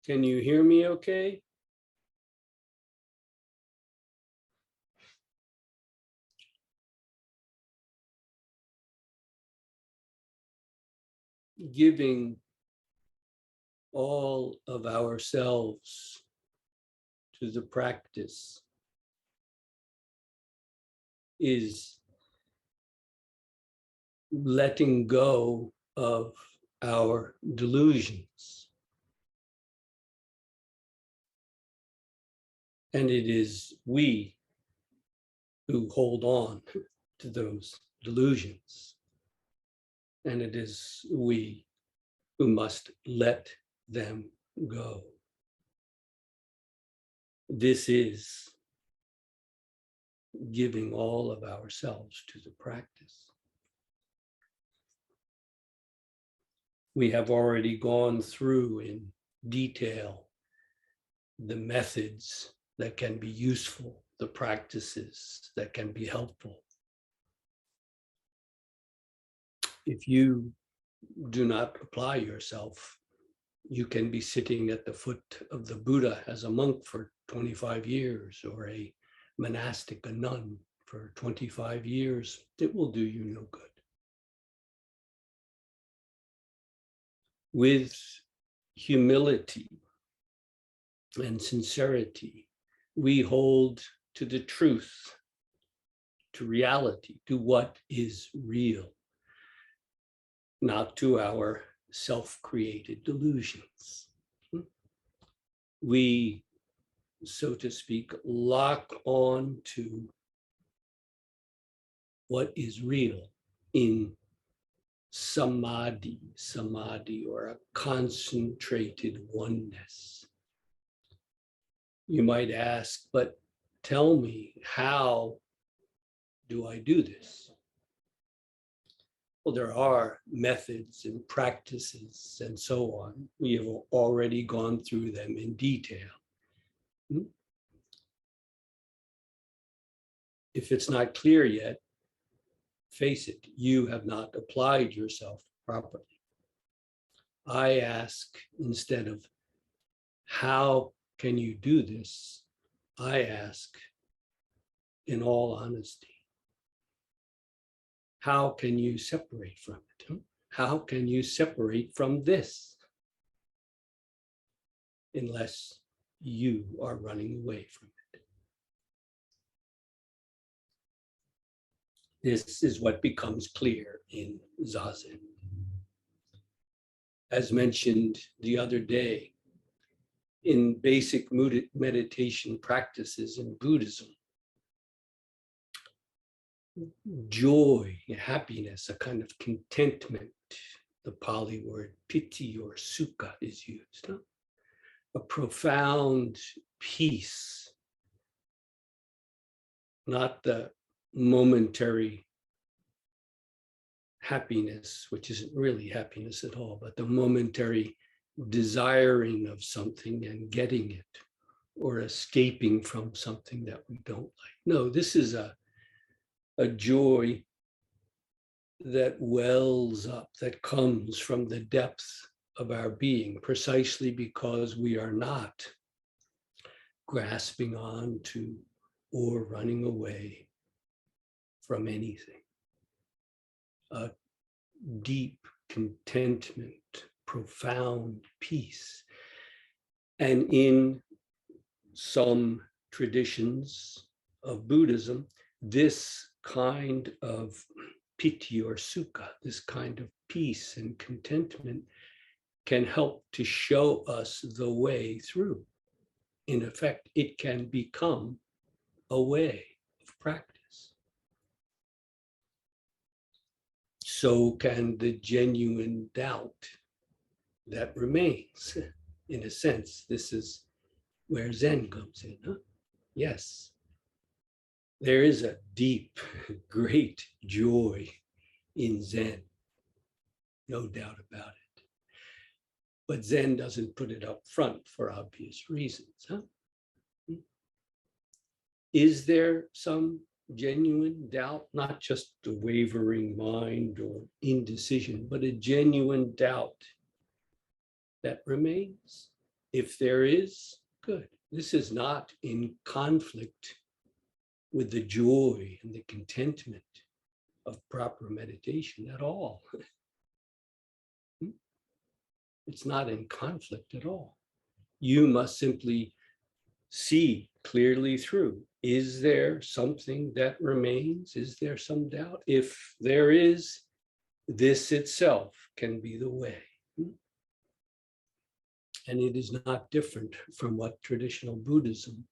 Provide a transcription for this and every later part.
Can you hear me okay? Giving all of ourselves to the practice is letting go of our delusions. And it is we who hold on to those delusions. And it is we who must let them go. This is giving all of ourselves to the practice. We have already gone through in detail the methods that can be useful, the practices that can be helpful. If you do not apply yourself, you can be sitting at the foot of the Buddha as a monk for 25 years or a monastic, a nun for 25 years. It will do you no good. With humility and sincerity, we hold to the truth, to reality, to what is real, not to our self-created delusions. We, so to speak, lock on to what is real in samadhi, or a concentrated oneness. You might ask, but tell me, how do I do this? Well, there are methods and practices and so on. We have already gone through them in detail. If it's not clear yet, face it, you have not applied yourself properly. I ask, instead of how can you do this, I ask, in all honesty, how can you separate from it? How can you separate from this? Unless you are running away from it. This is what becomes clear in Zazen. As mentioned the other day, in basic meditation practices in Buddhism, joy, happiness, a kind of contentment, the Pali word piti or sukha is used. A profound peace, not the momentary happiness, which isn't really happiness at all, but the momentary desiring of something and getting it, or escaping from something that we don't like. No, this is a joy that wells up, that comes from the depth of our being, precisely because we are not grasping on to or running away from anything. A deep contentment, profound peace. And in some traditions of Buddhism, this kind of piti or sukha, this kind of peace and contentment, can help to show us the way through. In effect, it can become a way of practice. So can the genuine doubt that remains. In a sense, this is where Zen comes in. Yes, there is a deep, great joy in Zen, no doubt about it. But Zen doesn't put it up front for obvious reasons. Is there some genuine doubt, not just a wavering mind or indecision, but a genuine doubt that remains? If there is, good. This is not in conflict with the joy and the contentment of proper meditation at all. It's not in conflict at all. You must simply see clearly through. Is there something that remains? Is there some doubt? If there is, this itself can be the way. And it is not different from what traditional Buddhism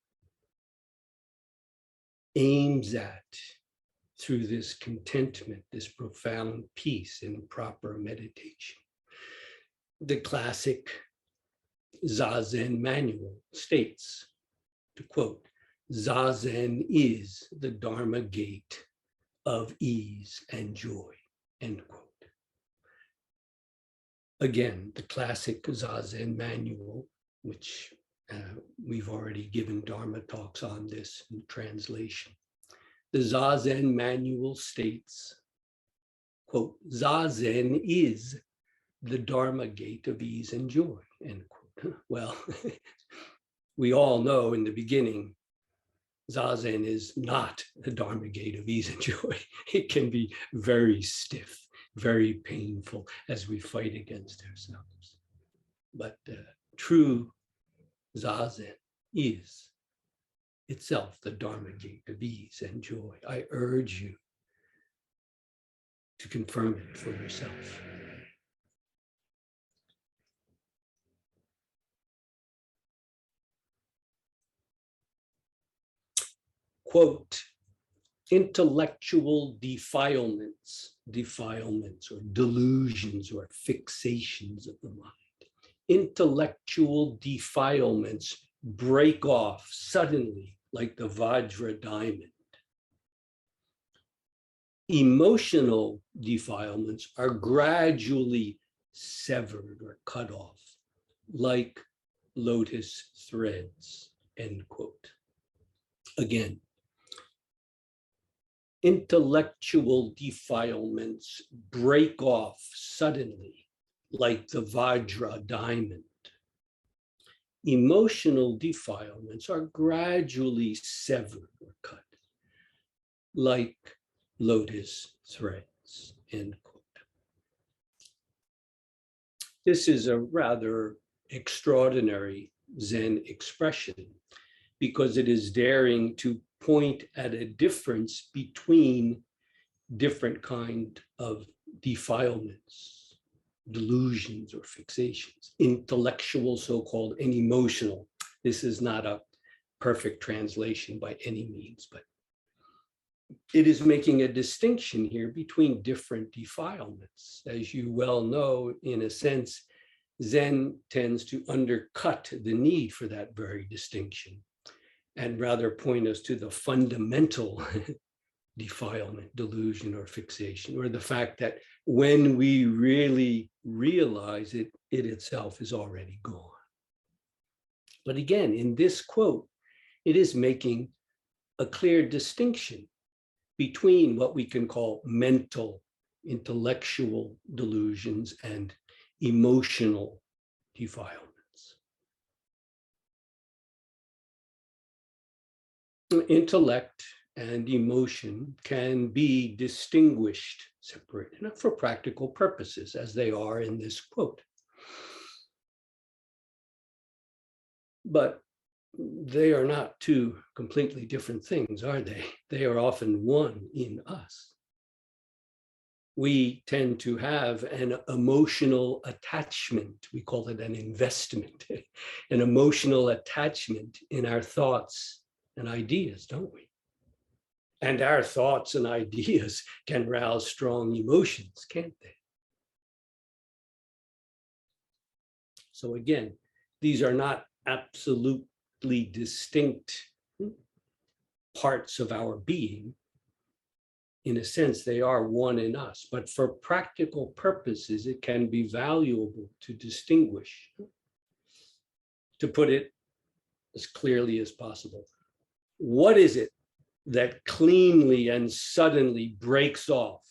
aims at through this contentment, this profound peace in proper meditation. The classic Zazen manual states, to quote, Zazen is the Dharma gate of ease and joy, end quote. Again, the classic Zazen manual, which we've already given Dharma talks on this in translation. The Zazen manual states, quote, Zazen is the Dharma gate of ease and joy, end quote. Well, we all know in the beginning, Zazen is not the Dharma gate of ease and joy. It can be very stiff, very painful as we fight against ourselves. But true Zazen is itself the Dharma gate of ease and joy. I urge you to confirm it for yourself. Quote, intellectual defilements or delusions or fixations of the mind. Intellectual defilements break off suddenly like the Vajra diamond. Emotional defilements are gradually severed or cut off like lotus threads, end quote. Again, intellectual defilements break off suddenly like the Vajra diamond. Emotional defilements are gradually severed or cut like lotus threads, end quote. This is a rather extraordinary Zen expression because it is daring to point at a difference between different kind of defilements, delusions or fixations, intellectual so-called and emotional. This is not a perfect translation by any means, but it is making a distinction here between different defilements. As you well know, in a sense, Zen tends to undercut the need for that very distinction and rather point us to the fundamental defilement, delusion, or fixation, or the fact that when we really realize it, it itself is already gone. But again, in this quote, it is making a clear distinction between what we can call mental, intellectual delusions and emotional defilements. Intellect and emotion can be distinguished, separated for practical purposes, as they are in this quote. But they are not two completely different things, are they? They are often one in us. We tend to have an emotional attachment. We call it an investment, an emotional attachment in our thoughts and ideas, don't we? And our thoughts and ideas can rouse strong emotions, can't they? So again, these are not absolutely distinct parts of our being. In a sense, they are one in us, but for practical purposes, it can be valuable to distinguish, to put it as clearly as possible. What is it that cleanly and suddenly breaks off?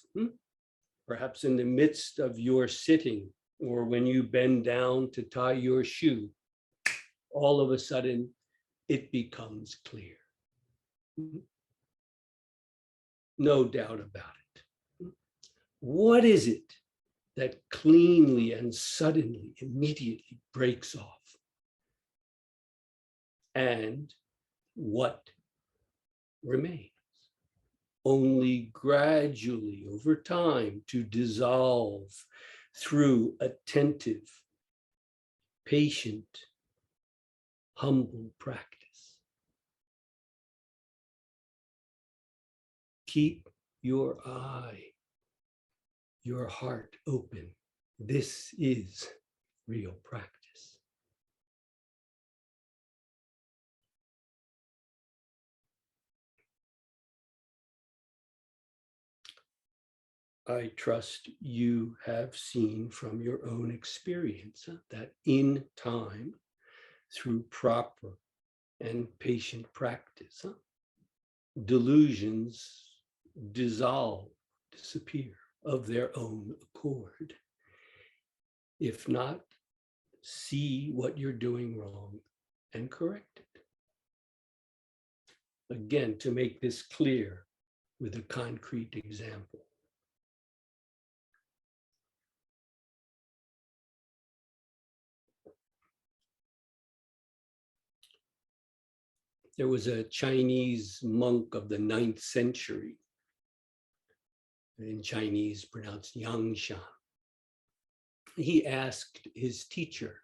Perhaps in the midst of your sitting, or when you bend down to tie your shoe, all of a sudden it becomes clear. No doubt about it. What is it that cleanly and suddenly, immediately breaks off? And what remains? Only gradually over time to dissolve through attentive, patient, humble practice. Keep your eye, your heart open. This is real practice. I trust you have seen from your own experience that in time, through proper and patient practice, delusions dissolve, disappear of their own accord. If not, see what you're doing wrong and correct it. Again, to make this clear with a concrete example. There was a Chinese monk of the 9th century, in Chinese pronounced Yangshan. He asked his teacher,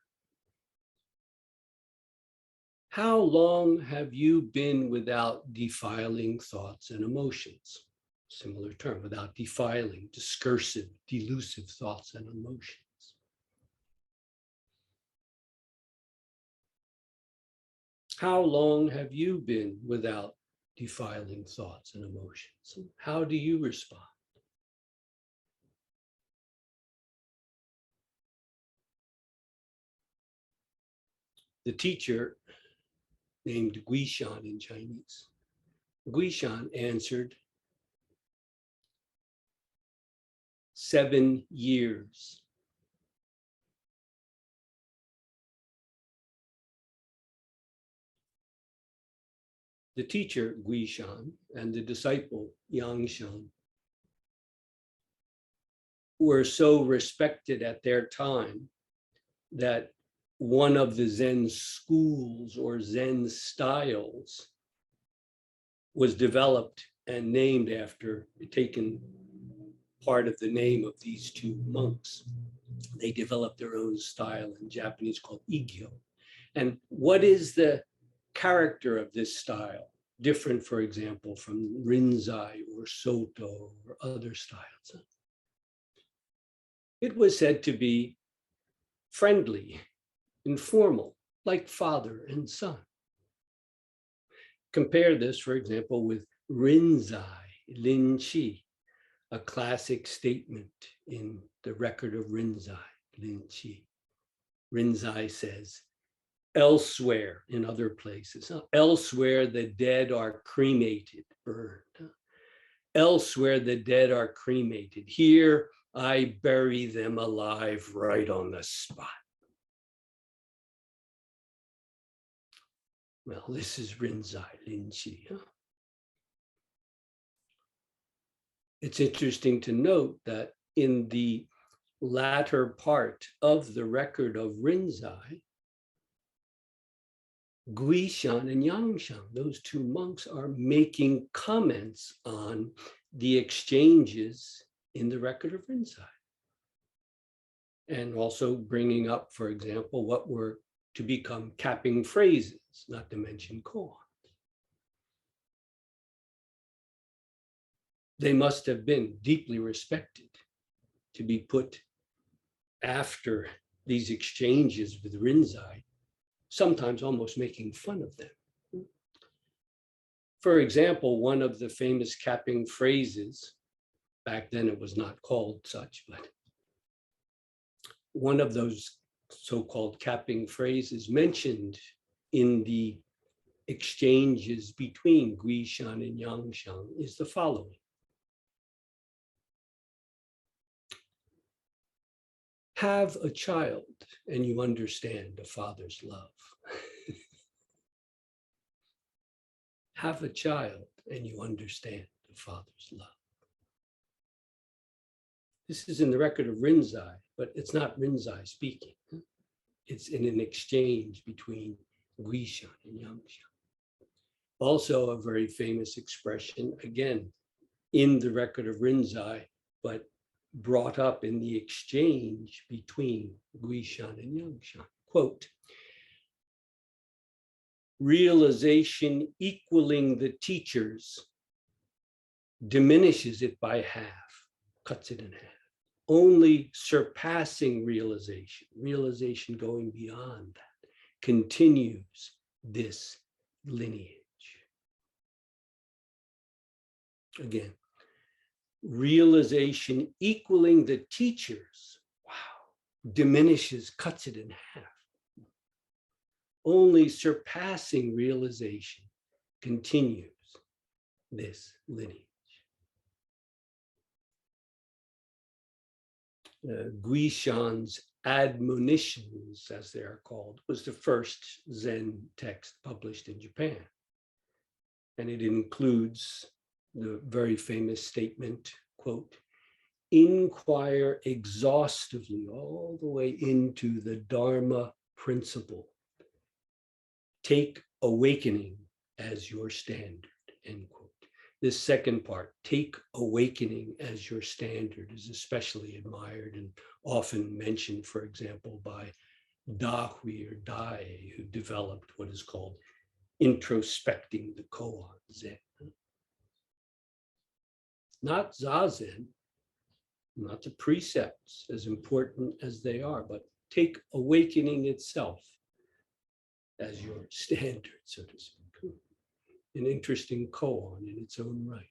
"How long have you been without defiling thoughts and emotions?" Similar term, without defiling, discursive, delusive thoughts and emotions. How long have you been without defiling thoughts and emotions? How do you respond? The teacher, named Guishan in Chinese, Guishan answered, 7 years. The teacher, Guishan, and the disciple, Yangshan, were so respected at their time that one of the Zen schools or Zen styles was developed and named after, taken part of the name of these two monks. They developed their own style in Japanese called Igyo. And what is the character of this style? Different, for example, from Rinzai or Soto or other styles. It was said to be friendly, informal, like father and son. Compare this, for example, with Rinzai, Lin Chi, a classic statement in the record of Rinzai, Lin Chi. Rinzai says, elsewhere, in other places, elsewhere the dead are cremated, burned. Elsewhere the dead are cremated. Here I bury them alive right on the spot. Well, this is Rinzai, Lin Chi. It's interesting to note that in the latter part of the record of Rinzai, Guishan and Yangshan, those two monks, are making comments on the exchanges in the record of Rinzai. And also bringing up, for example, what were to become capping phrases, not to mention koans. They must have been deeply respected to be put after these exchanges with Rinzai, sometimes almost making fun of them. For example, one of the famous capping phrases, back then it was not called such, but one of those so-called capping phrases mentioned in the exchanges between Guishan and Yangshan is the following. Have a child and you understand a father's love. Have a child and you understand the father's love. This is in the record of Rinzai, but it's not Rinzai speaking. It's in an exchange between Guishan and Yangshan. Also a very famous expression, again, in the record of Rinzai, but brought up in the exchange between Guishan and Yangshan. Quote, realization equaling the teachers diminishes it by half, cuts it in half. Only surpassing realization, realization going beyond that, continues this lineage. Again, realization equaling the teachers, wow, diminishes, cuts it in half. Only surpassing realization continues this lineage. Guishan's admonitions, as they are called, was the first Zen text published in Japan. And it includes the very famous statement, quote, inquire exhaustively all the way into the Dharma principle. Take awakening as your standard, end quote. This second part, take awakening as your standard, is especially admired and often mentioned, for example, by Dahui or Dai, who developed what is called introspecting the koan Zen. Not Zazen, not the precepts, as important as they are, but take awakening itself as your standard, so to speak. An interesting koan in its own right.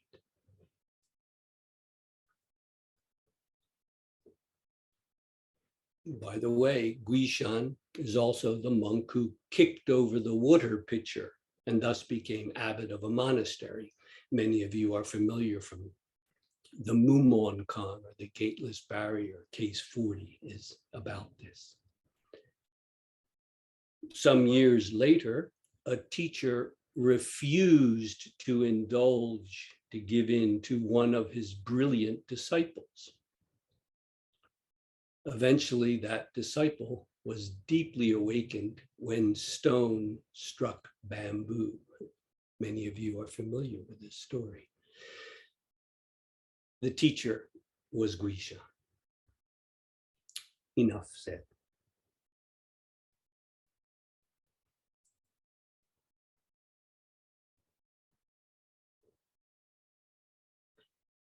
By the way, Guishan is also the monk who kicked over the water pitcher and thus became abbot of a monastery. Many of you are familiar from the Mumon Kan, or the Gateless Barrier, case 40 is about this. Some years later, a teacher refused to indulge, to give in to one of his brilliant disciples. Eventually, that disciple was deeply awakened when stone struck bamboo. Many of you are familiar with this story. The teacher was Guishan. Enough said.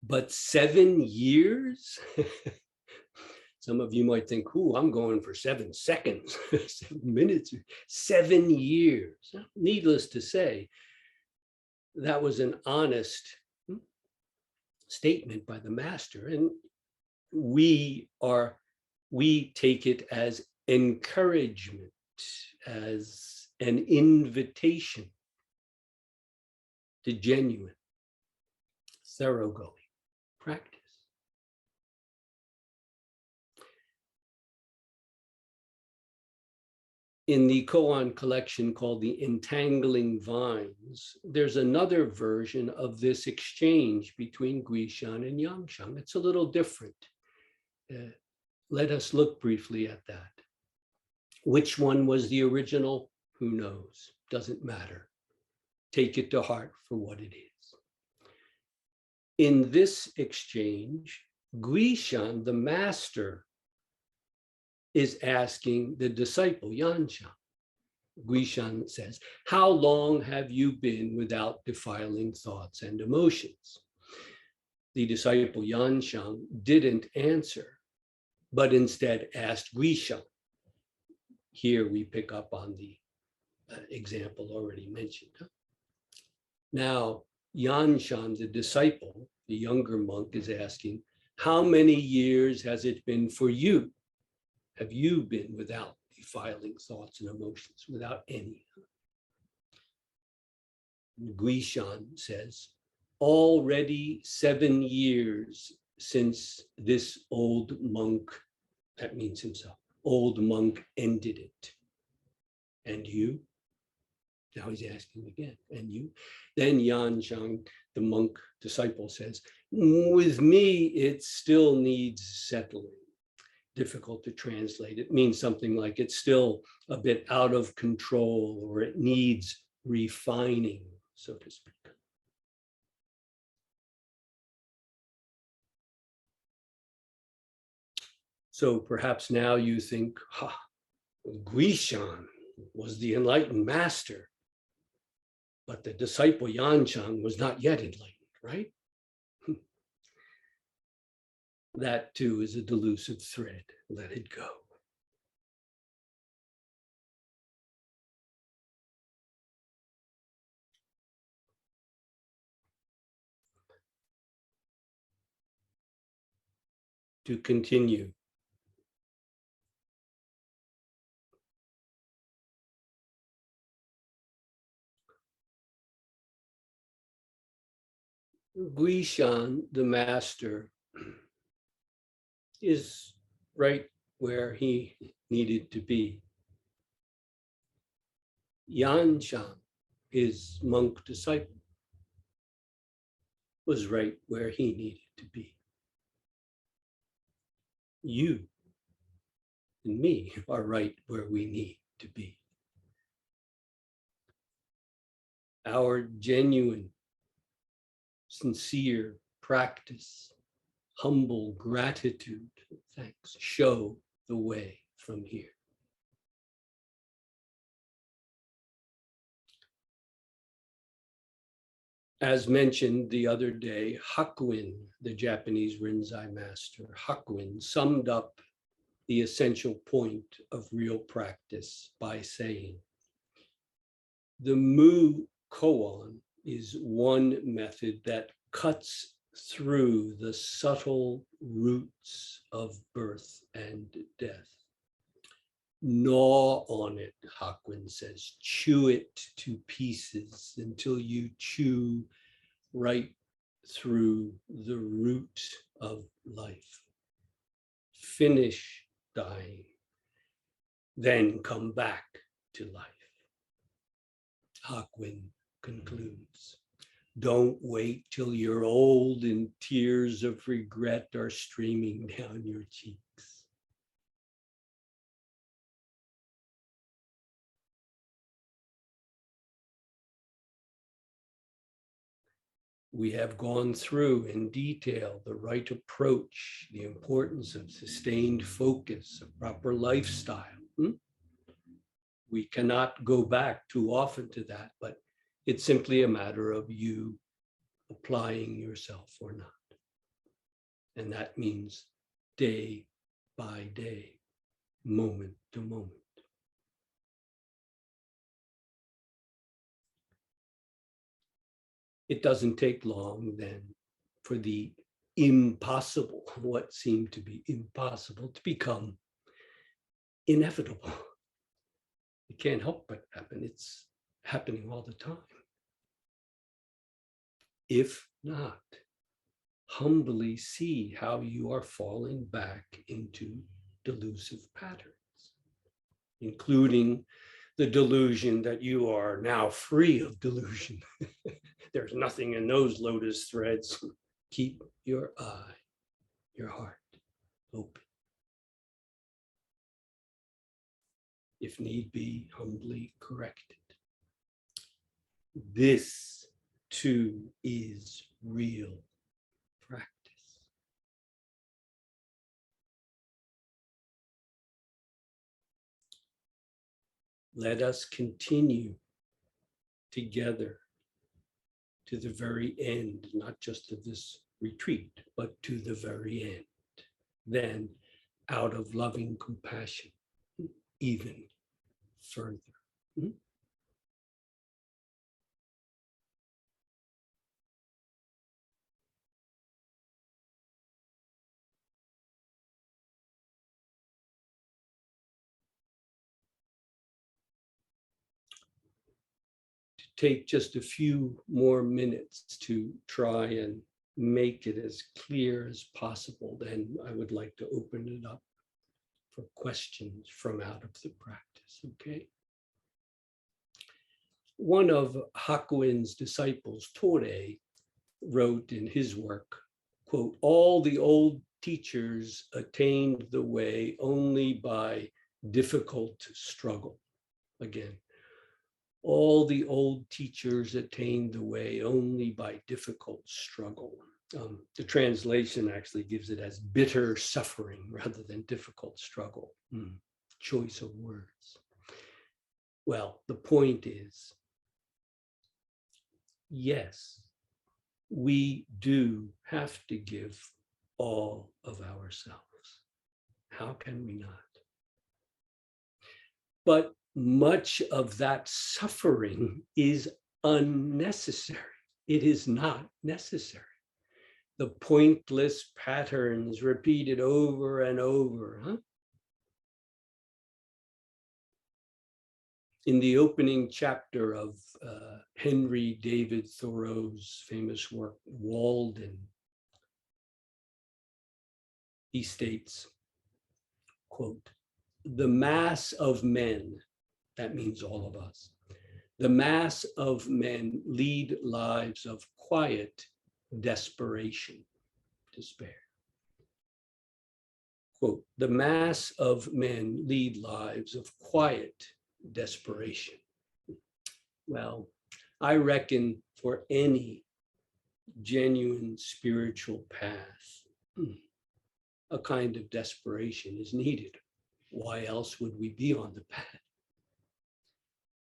But 7 years? Some of you might think, I'm going for 7 seconds, 7 minutes, 7 years. Needless to say, that was an honest statement by the master. And we take it as encouragement, as an invitation to genuine, thoroughgoing practice. In the koan collection called The Entangling Vines, there's another version of this exchange between Guishan and Yangshan. It's a little different. Let us look briefly at that. Which one was the original? Who knows? Doesn't matter. Take it to heart for what it is. In this exchange, Guishan, the master, is asking the disciple, Yanshan. Guishan says, how long have you been without defiling thoughts and emotions? The disciple Yanshan didn't answer, but instead asked Guishan. Here we pick up on the example already mentioned. Now, Yanshan, the disciple, the younger monk, is asking, how many years has it been for you? Have you been without defiling thoughts and emotions, without any? Guishan says, already 7 years since this old monk That means himself. Old monk ended it. And you? Now he's asking again, and you? Then Yan Zhang, the monk disciple, says, with me, it still needs settling. Difficult to translate. It means something like it's still a bit out of control, or it needs refining, so to speak. So perhaps now you think, Guishan was the enlightened master, but the disciple Yanchang was not yet enlightened, right? That too is a delusive thread. Let it go. To continue. Guishan, the master, is right where he needed to be. Yanshan, his monk disciple, was right where he needed to be. You and me are right where we need to be. Our genuine, sincere practice, humble gratitude, thanks, show the way from here. As mentioned the other day, Hakuin, the Japanese Rinzai master, Hakuin summed up the essential point of real practice by saying, the Mu Koan is one method that cuts through the subtle roots of birth and death. Gnaw on it, Hakuin says, chew it to pieces until you chew right through the root of life. Finish dying, then come back to life. Hakuin concludes, don't wait till you're old and tears of regret are streaming down your cheeks. We have gone through in detail the right approach, the importance of sustained focus, a proper lifestyle. We cannot go back too often to that, but it's simply a matter of you applying yourself or not. And that means day by day, moment to moment. It doesn't take long then for the impossible, what seemed to be impossible, to become inevitable. It can't help but happen. It's happening all the time. If not, humbly see how you are falling back into delusive patterns, including the delusion that you are now free of delusion. There's nothing in those lotus threads. Keep your eye, your heart open. If need be, humbly corrected. This too is real practice. Let us continue together to the very end, not just of this retreat, but to the very end. Then, out of loving compassion, even further. Take just a few more minutes to try and make it as clear as possible, then I would like to open it up for questions from out of the practice, okay? One of Hakuin's disciples, Tore, wrote in his work, quote, all the old teachers attained the way only by difficult struggle. Again, all the old teachers attained the way only by difficult struggle. The translation actually gives it as bitter suffering rather than difficult struggle. Choice of words. Well, the point is, yes, we do have to give all of ourselves. How can we not? But much of that suffering is unnecessary. It is not necessary. The pointless patterns repeated over and over. In the opening chapter of Henry David Thoreau's famous work, Walden, he states, quote, the mass of men, that means all of us, the mass of men lead lives of quiet desperation, despair. Quote, the mass of men lead lives of quiet desperation. Well, I reckon for any genuine spiritual path, a kind of desperation is needed. Why else would we be on the path?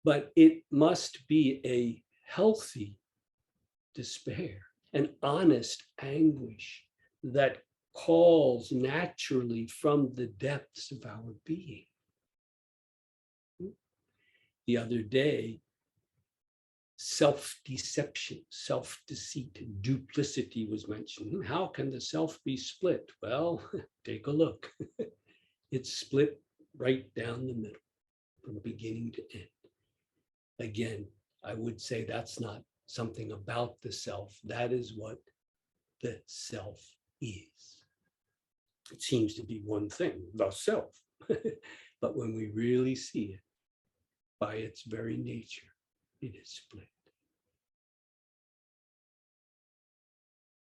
But it must be a healthy despair, an honest anguish that calls naturally from the depths of our being. The other day, self-deception, self-deceit, duplicity was mentioned. How can the self be split? Well, take a look. It's split right down the middle, from beginning to end. Again, I would say that's not something about the self. That is what the self is. It seems to be one thing, the self. But when we really see it, by its very nature, it is split.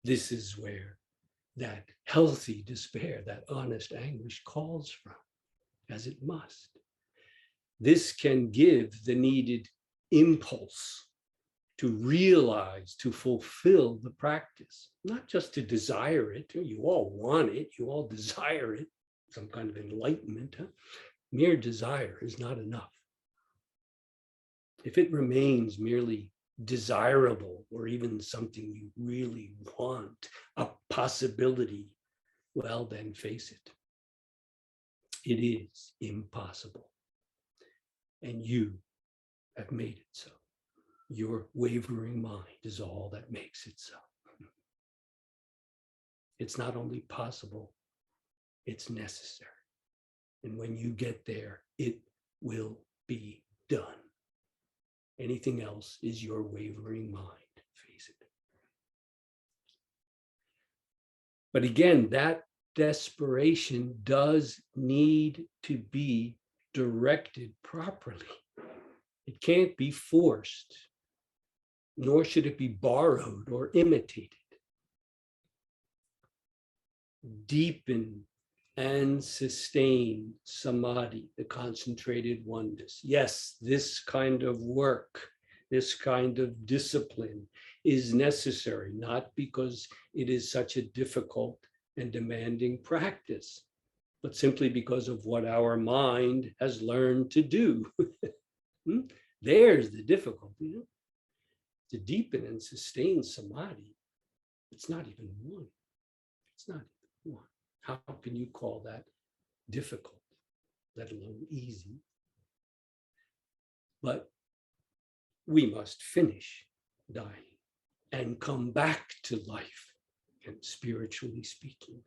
This is where that healthy despair, that honest anguish calls from, as it must. This can give the needed impulse to realize, to fulfill the practice, not just to desire it. You all want it, you all desire it, some kind of enlightenment. Mere desire is not enough. If it remains merely desirable or even something you really want, a possibility, well, then face it. It is impossible. And you have made it so. Your wavering mind is all that makes it so. It's not only possible, it's necessary. And when you get there, it will be done. Anything else is your wavering mind, face it. But again, that desperation does need to be directed properly. It can't be forced, nor should it be borrowed or imitated. Deepen and sustain samadhi, the concentrated oneness. Yes, this kind of work, this kind of discipline is necessary, not because it is such a difficult and demanding practice, but simply because of what our mind has learned to do. There's the difficulty. To deepen and sustain samadhi, it's not even one. It's not even one. How can you call that difficult, let alone easy? But we must finish dying and come back to life, and spiritually speaking,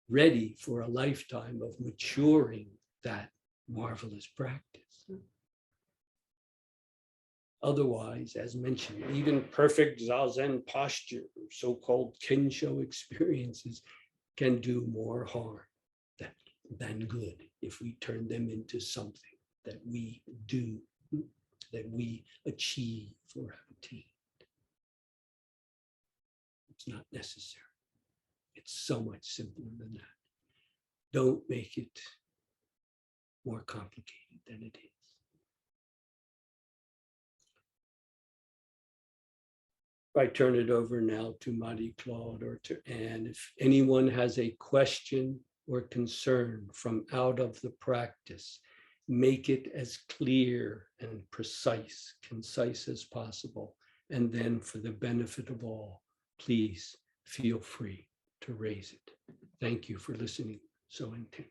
ready for a lifetime of maturing that marvelous practice. Otherwise, as mentioned, even perfect Zazen posture, so-called Kensho experiences, can do more harm than than good if we turn them into something that we do, that we achieve or have attained. It's not necessary. It's so much simpler than that. Don't make it more complicated than it is. I turn it over now to Marie-Claude or to Anne. If anyone has a question or concern from out of the practice, make it as clear and concise as possible. And then for the benefit of all, please feel free to raise it. Thank you for listening so intently.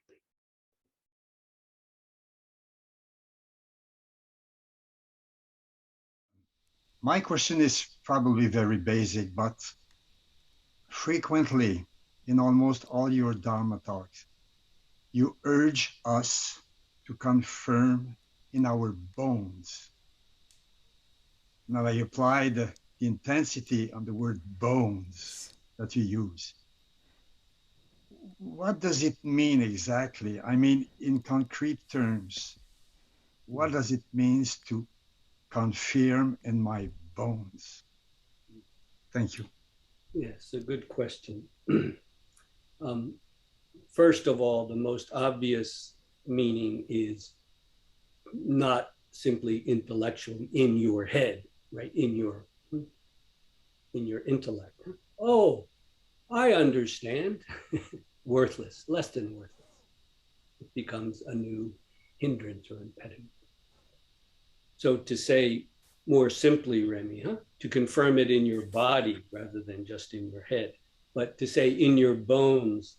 My question is probably very basic, but frequently in almost all your Dharma talks, you urge us to confirm in our bones. Now, I apply the intensity on the word bones that you use. What does it mean exactly? I mean, in concrete terms, what does it mean to confirm in my bones? Thank you. Yes, a good question. First of all, the most obvious meaning is not simply intellectually in your head, right? In your intellect. Oh, I understand. Worthless, less than worthless. It becomes a new hindrance or impediment. So to say more simply, Remy, to confirm it in your body rather than just in your head, but to say in your bones,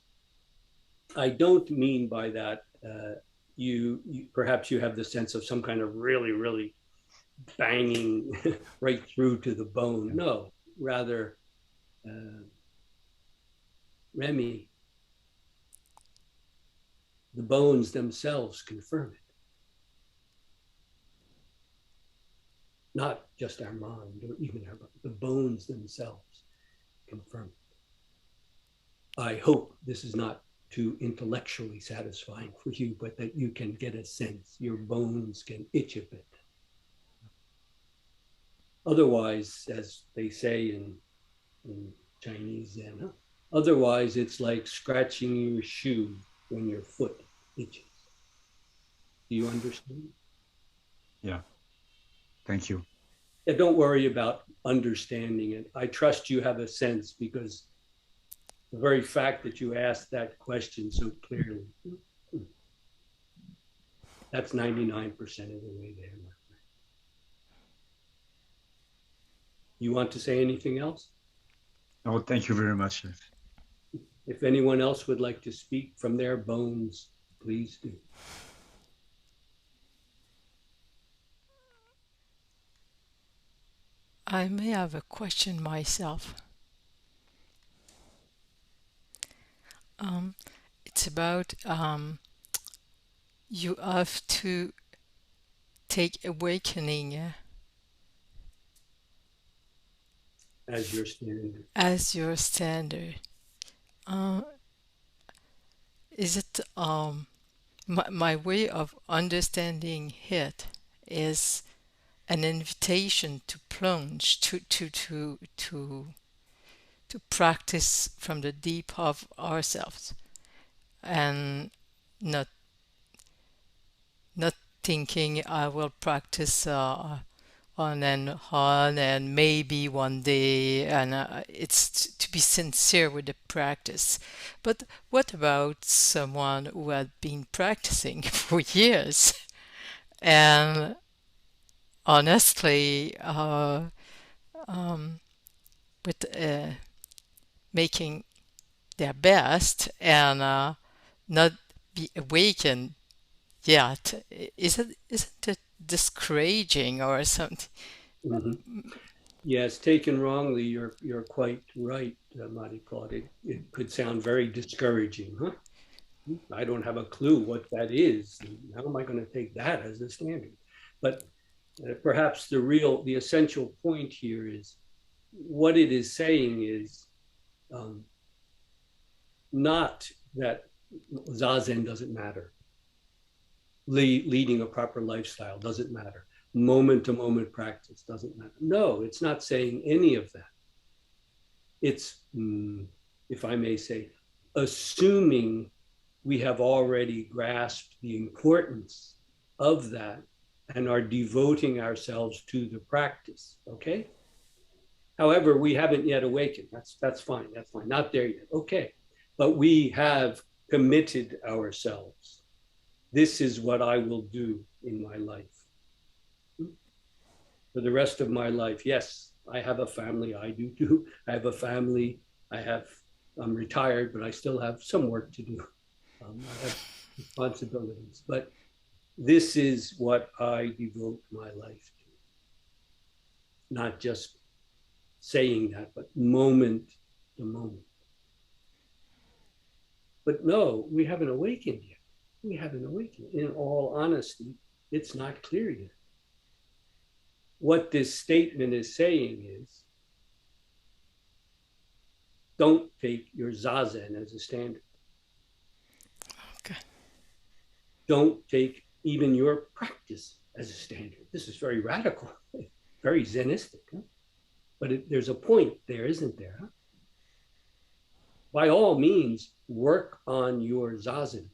I don't mean by that you perhaps you have the sense of some kind of really banging right through to the bone. No, rather, Remy, the bones themselves confirm it. Not just our mind or even our body, the bones themselves confirm it. I hope this is not too intellectually satisfying for you, but that you can get a sense, your bones can itch a bit. Otherwise, as they say in Chinese Zen, otherwise it's like scratching your shoe when your foot itches. Do you understand? Yeah. Thank you. Yeah, don't worry about understanding it. I trust you have a sense because the very fact that you asked that question so clearly, that's 99% of the way there. You want to say anything else? Oh, thank you very much. If anyone else would like to speak from their bones, please do. I may have a question myself. It's about you have to take awakening As your standard. as your standard. Uh, is it my way of understanding it is an invitation to plunge to practice from the deep of ourselves and not not thinking I will practice on and on and maybe one day and it's to be sincere with the practice. But what about someone who had been practicing for years and honestly with making their best and not be awakened yet? Isn't it discouraging or something? Mm-hmm. Yes, taken wrongly, you're quite right, Marie-Claude. It could sound very discouraging, huh? I don't have a clue what that is. How am I going to take that as a standard? But perhaps the essential point here is what it is saying is not that Zazen doesn't matter. Leading a proper lifestyle doesn't matter. Moment to moment practice doesn't matter. No, it's not saying any of that. It's, if I may say, assuming we have already grasped the importance of that and are devoting ourselves to the practice. Okay. However, we haven't yet awakened. That's fine. That's fine. Not there yet. Okay. But we have committed ourselves. This is what I will do in my life. For the rest of my life, yes, I have a family. I do too. I have a family. I'm retired, but I still have some work to do. I have responsibilities. But this is what I devote my life to. Not just saying that, but moment to moment. But no, we haven't awakened yet. We haven't awakened. In all honesty, it's not clear yet. What this statement is saying is, don't take your zazen as a standard. Okay. Don't take even your practice as a standard. This is very radical, very Zenistic. Huh? But there's a point there, isn't there? Huh? By all means, work on your zazen.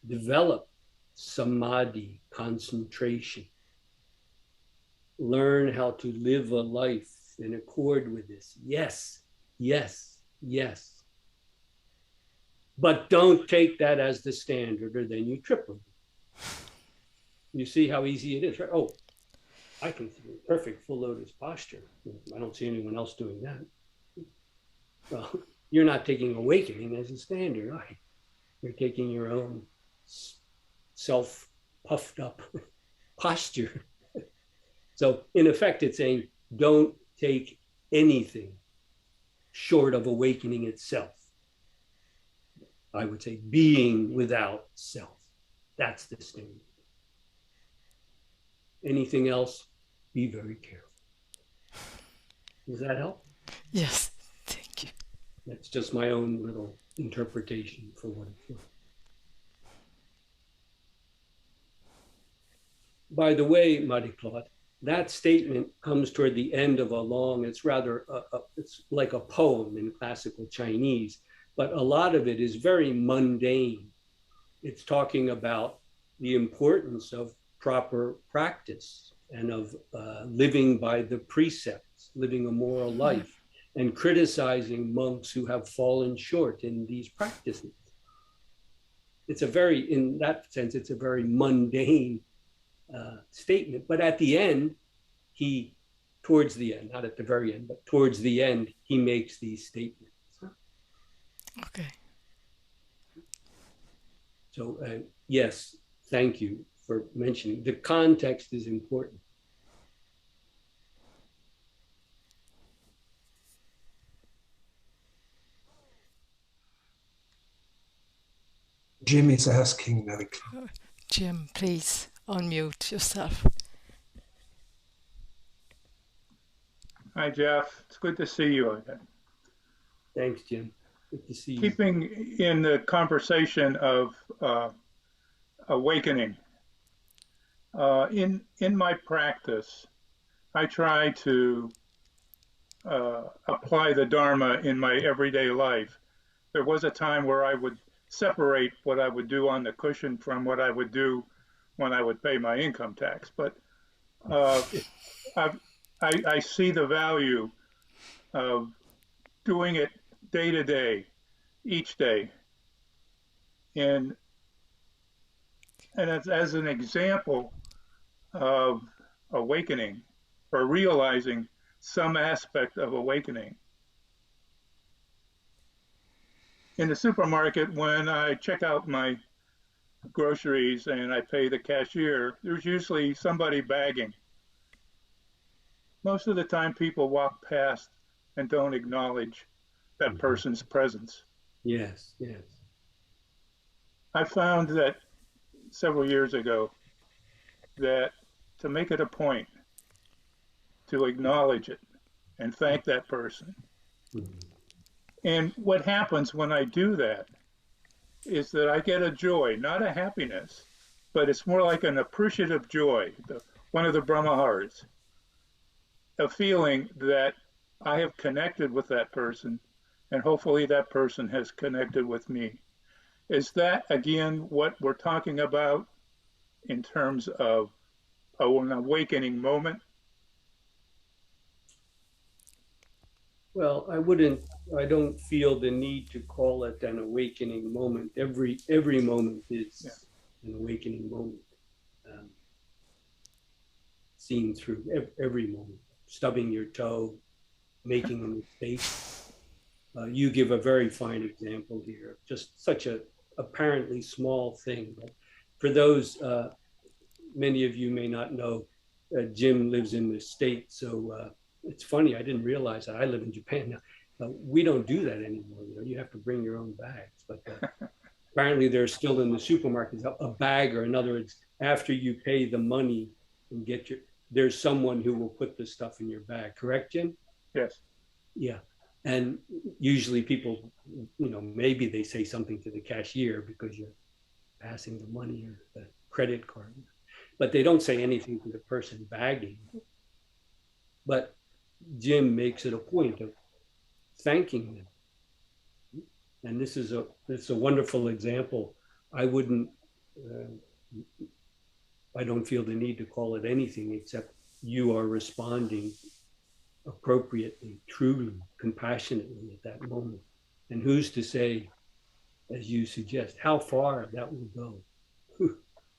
Develop samadhi, concentration. Learn how to live a life in accord with this. Yes, yes, yes. But don't take that as the standard, or then you trip over. You see how easy it is, right? Oh, I can see perfect full lotus posture. I don't see anyone else doing that. Well, you're not taking awakening as a standard, are you? You're taking your own self-puffed up posture. So in effect, it's saying, don't take anything short of awakening itself. I would say being without self. That's the standard. Anything else, be very careful. Does that help? Yes, thank you. That's just my own little interpretation for what it's worth. By the way, Marie-Claude, that statement comes toward the end of a long, it's like a poem in classical Chinese, but a lot of it is very mundane. It's talking about the importance of proper practice and of living by the precepts, living a moral life, and criticizing monks who have fallen short in these practices. It's a very, in that sense, it's a very mundane statement. But at the end, towards the end, not at the very end, but towards the end, he makes these statements. Okay. So yes, thank you for mentioning. The context is important. Jim is asking Nelly. Jim, please unmute yourself. Hi, Jeff. It's good to see you again. Thanks, Jim. Good to see you. Keeping in the conversation of awakening, in my practice, I try to apply the Dharma in my everyday life. There was a time where I would separate what I would do on the cushion from what I would do when I would pay my income tax. But I see the value of doing it day to day, each day. And as an example of awakening or realizing some aspect of awakening. In the supermarket, when I check out my groceries and I pay the cashier, there's usually somebody bagging. Most of the time people walk past and don't acknowledge that person's presence. Yes, yes. I found that several years ago that to make it a point to acknowledge it and thank that person. And what happens when I do that is that I get a joy, not a happiness, but it's more like an appreciative joy, one of the Brahmaharas, a feeling that I have connected with that person and hopefully that person has connected with me. Is that, again, what we're talking about in terms of an awakening moment? Well, I don't feel the need to call it an awakening moment. Every moment Yeah. is an awakening moment, um, seen through every moment. Stubbing your toe, making a mistake. You give a very fine example here, just such a apparently small thing. But for those, many of you may not know, Jim lives in the States. So it's funny, I didn't realize that. I live in Japan now. We don't do that anymore. You have to bring your own bags. But apparently there's still in the supermarkets a bag, or in other words, after you pay the money and get there's someone who will put the stuff in your bag. Correct, Jim? Yes. Yeah. And usually people, maybe they say something to the cashier because you're passing the money or the credit card, but they don't say anything to the person bagging. But Jim makes it a point of thanking them. And it's a wonderful example. I wouldn't, I don't feel the need to call it anything except you are responding appropriately, truly, compassionately at that moment. And who's to say, as you suggest, how far that will go?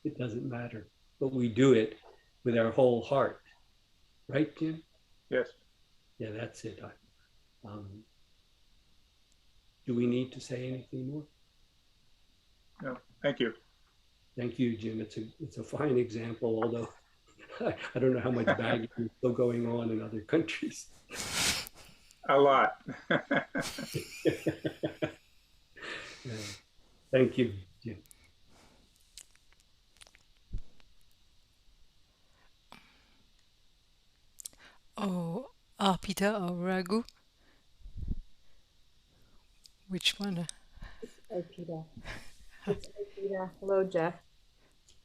It doesn't matter, but we do it with our whole heart, right, Jim? Yes. Yeah, that's it. Do we need to say anything more? No. Thank you. Thank you, Jim. It's a fine example, although I don't know how much bagging is still going on in other countries. A lot. Thank you, Jim. Oh, Peter or Raghu? Which one? Arpita. It's Arpita. Hello, Jeff.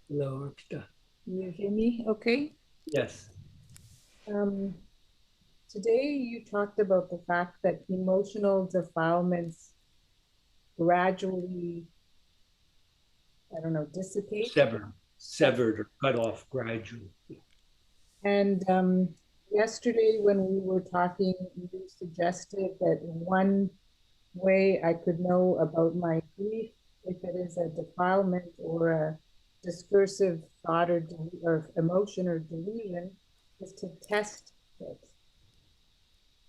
Hello, Arpita. You hear me okay? Yes. Um, Today you talked about the fact that emotional defilements gradually, I don't know, dissipate. Severed or cut off gradually. And yesterday when we were talking, you suggested that one way I could know about my grief, if it is a defilement or a discursive thought or emotion or delusion, is to test it.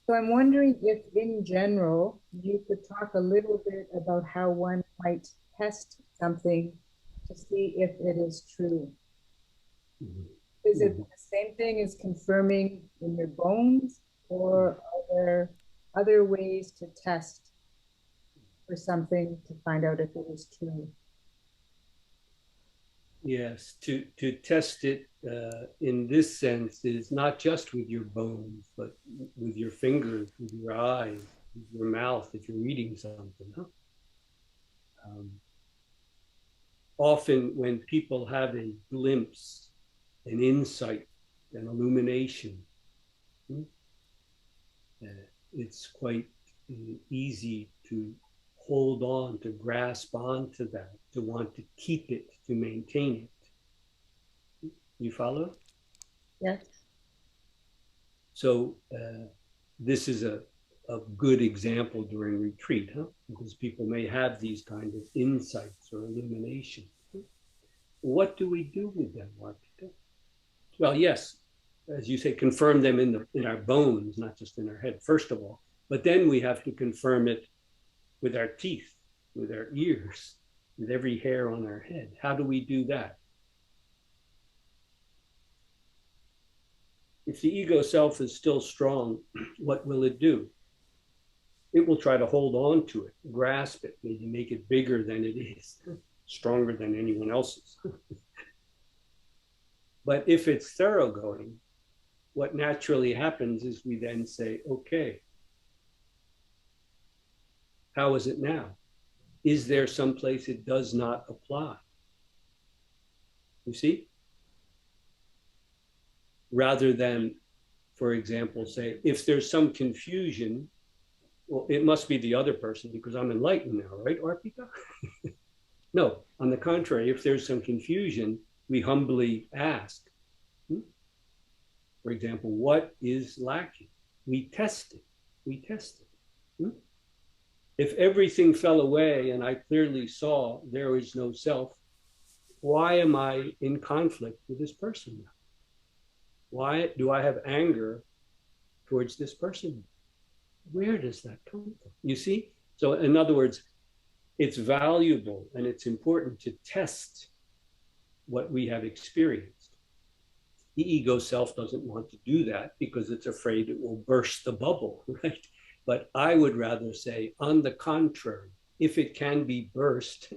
So I'm wondering if in general, you could talk a little bit about how one might test something to see if it is true. Mhm. Is it the same thing as confirming in your bones, or are there other ways to test for something to find out if it is true? Yes, to test it in this sense is not just with your bones, but with your fingers, with your eyes, with your mouth, if you're reading something. Huh? Often when people have a glimpse, an insight, an illumination, it's quite easy to hold on, to grasp onto that, to want to keep it, to maintain it. You follow? Yes. So this is a good example during retreat, huh? Because people may have these kind of insights or illuminations. What do we do with them, Markita? Well, yes, as you say, confirm them in our bones, not just in our head, first of all. But then we have to confirm it with our teeth, with our ears, with every hair on our head. How do we do that? If the ego self is still strong, what will it do? It will try to hold on to it, grasp it, maybe make it bigger than it is, stronger than anyone else's. But if it's thoroughgoing, what naturally happens is we then say, okay, How is it now? Is there some place it does not apply? You see? Rather than, for example, say, if there's some confusion, well, it must be the other person because I'm enlightened now, right, Arpita? No, on the contrary, if there's some confusion, we humbly ask, for example, what is lacking? We test it. We test it. If everything fell away and I clearly saw there is no self, why am I in conflict with this person now? Why do I have anger towards this person? Where does that come from? You see? So, in other words, it's valuable and it's important to test what we have experienced. The ego self doesn't want to do that because it's afraid it will burst the bubble, right? But I would rather say, on the contrary, if it can be burst,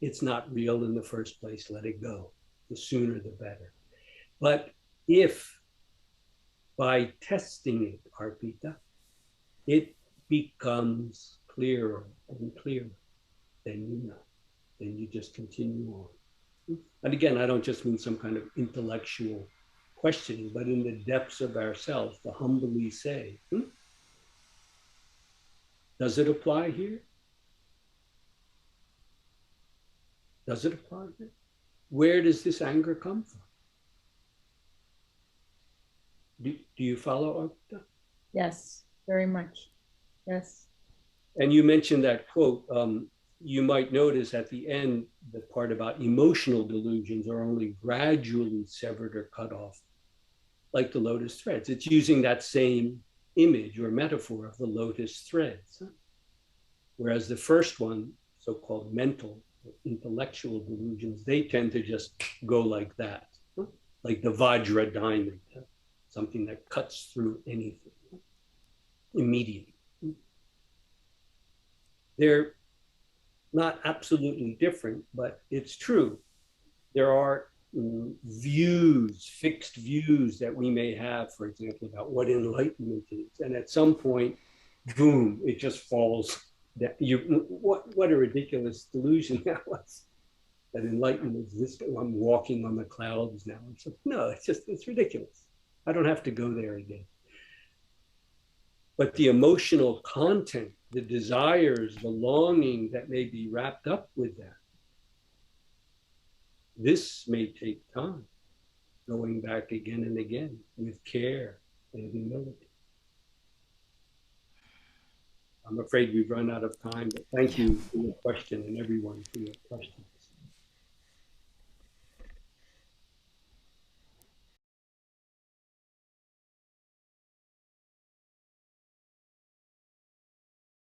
it's not real in the first place, let it go. The sooner the better. But if by testing it, Arpita, it becomes clearer and clearer, then you know, then you just continue on. And again, I don't just mean some kind of intellectual questioning, but in the depths of ourselves, to humbly say, does it apply here? Does it apply here? Where does this anger come from? Do you follow, Arpita? Yes, very much. Yes. And you mentioned that quote, you might notice at the end, the part about emotional delusions are only gradually severed or cut off, like the lotus threads. It's using that same image or metaphor of the lotus threads. Whereas the first one, so-called mental, intellectual delusions, they tend to just go like that, like the Vajra diamond, something that cuts through anything immediately. They're not absolutely different, but it's true. There are views, fixed views that we may have, for example, about what enlightenment is. And at some point, boom, it just falls. What a ridiculous delusion that was. That enlightenment is this, I'm walking on the clouds now. No, it's ridiculous. I don't have to go there again. But the emotional content, the desires, the longing that may be wrapped up with that, this may take time, going back again and again with care and humility. I'm afraid we've run out of time, but thank you for your question and everyone for your question.